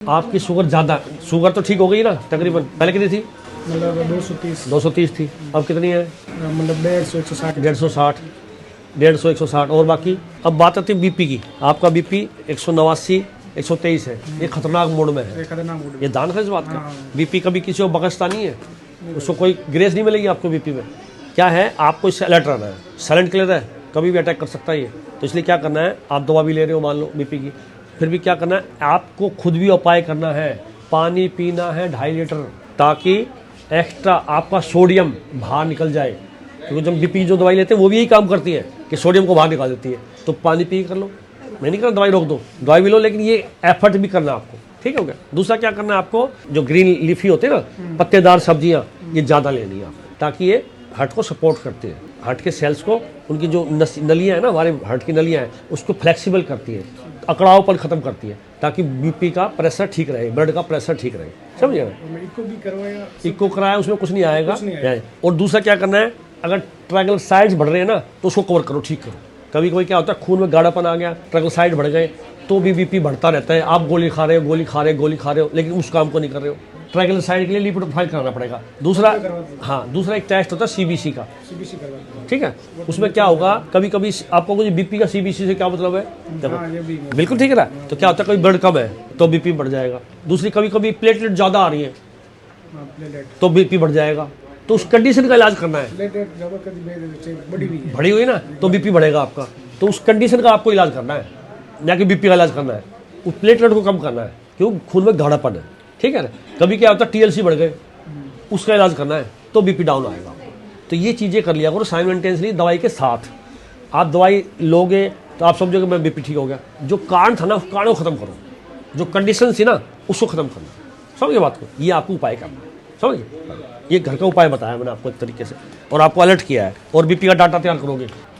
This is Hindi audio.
आपकी शुगर ज़्यादा, शुगर तो ठीक हो गई ना तकरीबन, पहले कितनी थी? मतलब 230 230 थी, अब कितनी है? मतलब 150 160 150 और बाकी। अब बात आती है बीपी की। आपका बीपी 189 123 है, ये खतरनाक मोड में है। ये दान है इस बात का। बीपी कभी किसी को बकसता नहीं है, उसको कोई ग्रेस नहीं मिलेगी आपको बीपी में। क्या है, आपको इससे अलर्ट रहना है, साइलेंट क्लियर है, कभी भी अटैक कर सकता है ये। तो इसलिए क्या करना है, आप दवा भी ले रहे हो मान लो बीपी की, फिर भी क्या करना है, आपको खुद भी उपाय करना है। पानी पीना है 2.5 लीटर, ताकि एक्स्ट्रा आपका सोडियम बाहर निकल जाए। क्योंकि जब बीपी जो दवाई लेते हैं वो भी यही काम करती है कि सोडियम को बाहर निकाल देती है। तो पानी पी कर लो, मैं नहीं कर दवाई रोक दो, दवाई भी लो, लेकिन ये एफर्ट भी करना आपको। ठीक हो गया। दूसरा क्या करना है आपको, जो ग्रीन लीफी होते हैं ना, पत्तेदार सब्जियां, ये ज़्यादा लेनी है आपको, ताकि ये हार्ट को सपोर्ट करते हैं। हार्ट के सेल्स को, उनकी जो नलियाँ हैं ना, हमारे हार्ट की नलियाँ हैं, उसको फ्लेक्सिबल करती है, अकड़ावपन खत्म करती है, ताकि बीपी का प्रेशर ठीक रहे, ब्लड का प्रेशर ठीक रहे। समझे ना? इको भी करवाया, इको कराया, उसमें कुछ नहीं आएगा। और दूसरा क्या करना है, अगर ट्राइग्लिसराइड्स बढ़ रहे हैं ना, तो उसको कवर करो, ठीक करो। कभी कभी क्या होता है, खून में गाढ़ापन आ गया, ट्राइग्लिसराइड बढ़ गए, तो भी बीपी बढ़ता रहता है। आप गोली खा रहे हो, गोली खा रहे हो, लेकिन उस काम को नहीं कर रहे हो। ट्राइग्लिसराइड के लिए लिपिड प्रोफाइल कराना पड़ेगा। दूसरा, हाँ, दूसरा एक टेस्ट होता है सीबीसी का। ठीक है, उसमें क्या होगा, कभी कभी आपको कुछ बीपी का सीबीसी से क्या मतलब है, देखो बिल्कुल ठीक है ना। तो क्या होता है, कभी ब्लड कम है तो बीपी बढ़ जाएगा। दूसरी, कभी कभी प्लेटलेट ज़्यादा आ रही है तो बीपी बढ़ जाएगा। तो उस कंडीशन का इलाज करना है। बढ़ी हुई ना तो बीपी बढ़ेगा आपका, तो उस कंडीशन का आपको इलाज करना है, ना कि बीपी का इलाज करना है। उस प्लेटलेट को कम करना है, क्यों, खून में गाढ़ापन है। ठीक है ना। कभी क्या होता है, टीएलसी बढ़ गए, उसका इलाज करना है, तो बीपी डाउन आएगा। तो ये चीज़ें कर लिया करो साइमल्टेनियसली दवाई के साथ। आप दवाई लोगे तो आप समझोगे मैं बीपी ठीक हो गया। जो कारण था ना, उस कारण को खत्म करो, जो कंडीशन थी ना, उसको खत्म करना। समझिए बात को, ये आपको उपाय करना है। समझिए, ये घर का उपाय बताया मैंने आपको एक तरीके से, और आपको अलर्ट किया है, और बीपी का डाटा तैयार करोगे।